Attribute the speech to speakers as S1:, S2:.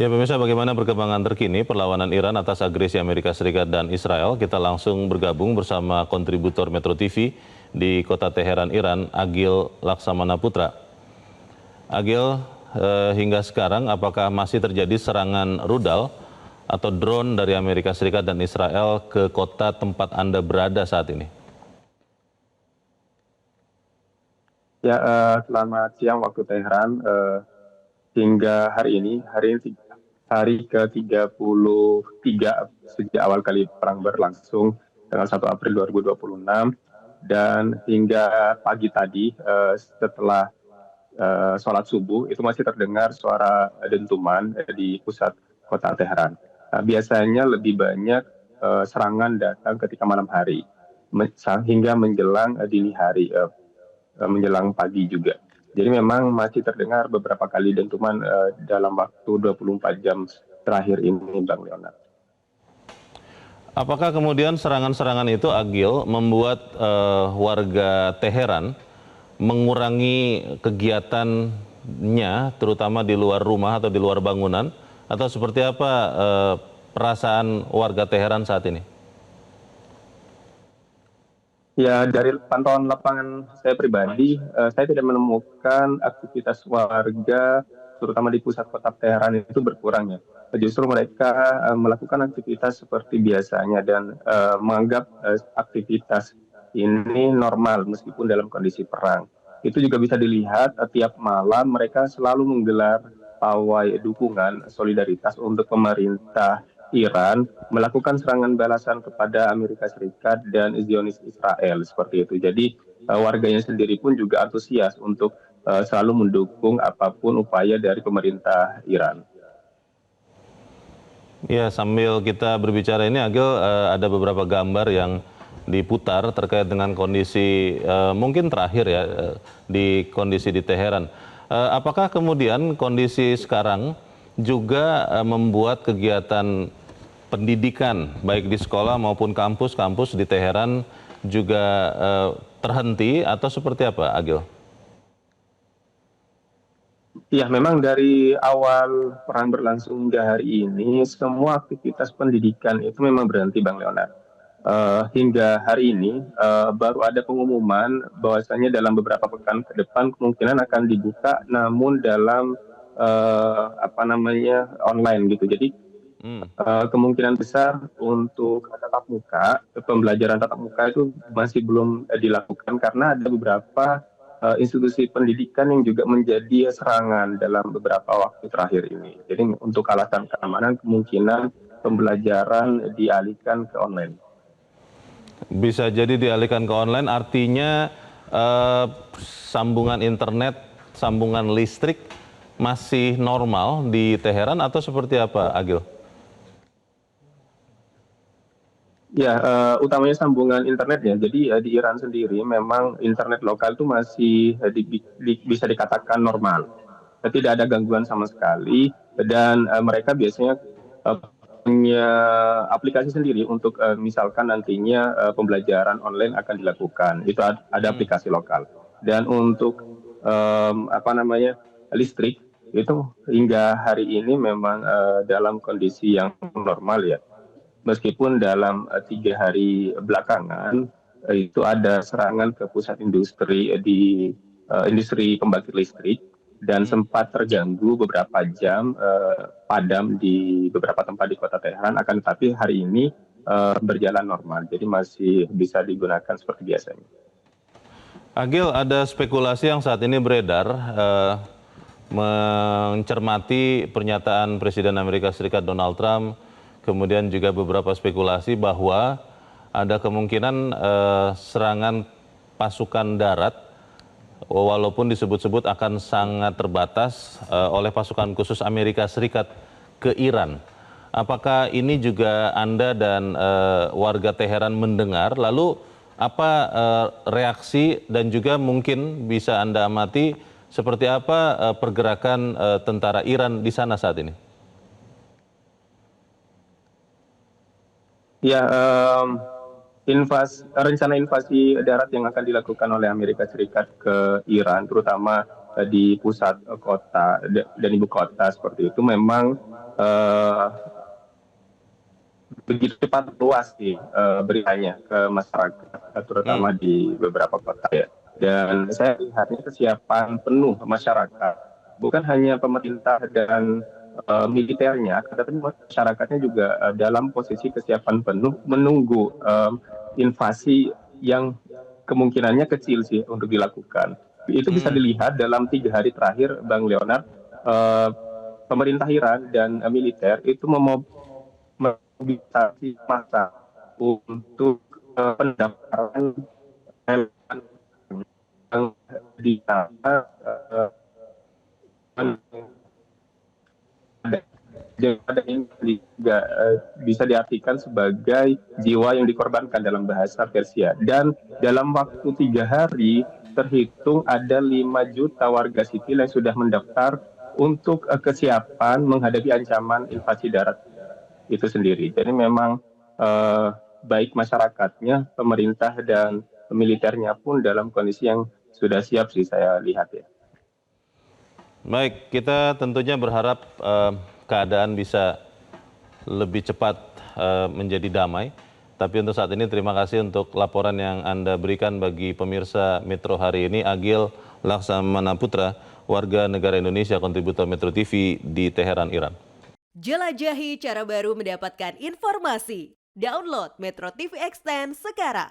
S1: Ya pemirsa, bagaimana perkembangan terkini perlawanan Iran atas agresi Amerika Serikat dan Israel? Kita langsung bergabung bersama kontributor Metro TV di kota Teheran, Iran, Agil Laksamana Putra. Agil, hingga sekarang apakah masih terjadi serangan rudal atau drone dari Amerika Serikat dan Israel ke kota tempat Anda berada saat ini?
S2: Ya, selamat siang waktu Teheran. Hingga hari ini hari ke-33 sejak awal kali perang berlangsung tanggal 1 April 2026, dan hingga pagi tadi setelah sholat subuh itu masih terdengar suara dentuman di pusat kota Teheran. Biasanya lebih banyak serangan datang ketika malam hari hingga menjelang dini hari, menjelang pagi juga. Jadi memang masih terdengar beberapa kali dentuman dalam waktu 24 jam terakhir ini, Bang Leonard.
S1: Apakah kemudian serangan-serangan itu, Agil, membuat warga Teheran mengurangi kegiatannya, terutama di luar rumah atau di luar bangunan, atau seperti apa perasaan warga Teheran saat ini?
S2: Ya, dari pantauan lapangan saya pribadi, saya tidak menemukan aktivitas warga, terutama di pusat kota Teheran itu berkurang ya. Justru mereka melakukan aktivitas seperti biasanya dan menganggap aktivitas ini normal meskipun dalam kondisi perang. Itu juga bisa dilihat tiap malam mereka selalu menggelar pawai dukungan solidaritas untuk pemerintah Iran melakukan serangan balasan kepada Amerika Serikat dan Zionis Israel seperti itu. Jadi warganya sendiri pun juga antusias untuk selalu mendukung apapun upaya dari pemerintah Iran.
S1: Ya, sambil kita berbicara ini, Agil, ada beberapa gambar yang diputar terkait dengan kondisi mungkin terakhir ya, di kondisi di Teheran. Apakah kemudian kondisi sekarang juga membuat kegiatan pendidikan baik di sekolah maupun kampus-kampus di Teheran juga terhenti atau seperti apa, Agil?
S2: Ya, memang dari awal perang berlangsung hingga hari ini, semua aktivitas pendidikan itu memang berhenti, Bang Leonard. Hingga hari ini baru ada pengumuman bahwasanya dalam beberapa pekan ke depan kemungkinan akan dibuka, namun dalam online gitu. Jadi kemungkinan besar untuk tatap muka, pembelajaran tatap muka itu masih belum dilakukan karena ada beberapa institusi pendidikan yang juga menjadi serangan dalam beberapa waktu terakhir ini. Jadi untuk alasan keamanan kemungkinan pembelajaran dialihkan ke online.
S1: Bisa jadi dialihkan ke online, artinya sambungan internet, sambungan listrik masih normal di Teheran atau seperti apa, Agil?
S2: Ya, utamanya sambungan internet ya. Jadi di Iran sendiri memang internet lokal itu masih bisa dikatakan normal. Tidak ada gangguan sama sekali dan mereka biasanya punya aplikasi sendiri untuk misalkan nantinya pembelajaran online akan dilakukan. Itu ada aplikasi lokal. Dan untuk listrik itu hingga hari ini memang dalam kondisi yang normal ya. Meskipun dalam 3 hari belakangan itu ada serangan ke pusat industri di industri pembangkit listrik dan sempat terganggu beberapa jam padam di beberapa tempat di kota Teheran. Akan tetapi hari ini berjalan normal, jadi masih bisa digunakan seperti biasanya.
S1: Agil, ada spekulasi yang saat ini beredar mencermati pernyataan Presiden Amerika Serikat Donald Trump, kemudian juga beberapa spekulasi bahwa ada kemungkinan serangan pasukan darat, walaupun disebut-sebut akan sangat terbatas oleh pasukan khusus Amerika Serikat ke Iran. Apakah ini juga Anda dan warga Teheran mendengar? Lalu apa reaksi dan juga mungkin bisa Anda amati seperti apa pergerakan tentara Iran di sana saat ini?
S2: Ya, rencana invasi darat yang akan dilakukan oleh Amerika Serikat ke Iran, terutama di pusat kota dan ibu kota seperti itu, memang eh, begitu cepat luas sih beritanya ke masyarakat, terutama di beberapa kota ya. Dan saya lihatnya kesiapan penuh masyarakat, bukan hanya pemerintah dan militernya, tetapi masyarakatnya juga dalam posisi kesiapan penuh menunggu invasi yang kemungkinannya kecil sih untuk dilakukan. Itu bisa dilihat dalam 3 hari terakhir, Bang Leonard, eh, pemerintah Iran dan militer itu memobilisasi massa untuk pendaftaran relawan yang di sana ada yang juga bisa diartikan sebagai jiwa yang dikorbankan dalam bahasa Persia. Dan dalam waktu 3 hari terhitung ada 5 juta warga sipil yang sudah mendaftar untuk kesiapan menghadapi ancaman invasi darat itu sendiri. Jadi memang baik masyarakatnya, pemerintah dan militernya pun dalam kondisi yang sudah siap sih saya lihat ya.
S1: Baik, kita tentunya berharap keadaan bisa lebih cepat menjadi damai. Tapi untuk saat ini terima kasih untuk laporan yang Anda berikan bagi pemirsa Metro hari ini. Agil Laksamana Putra, warga negara Indonesia, kontributor Metro TV di Teheran, Iran.
S3: Jelajahi cara baru mendapatkan informasi. Download Metro TV Extend sekarang.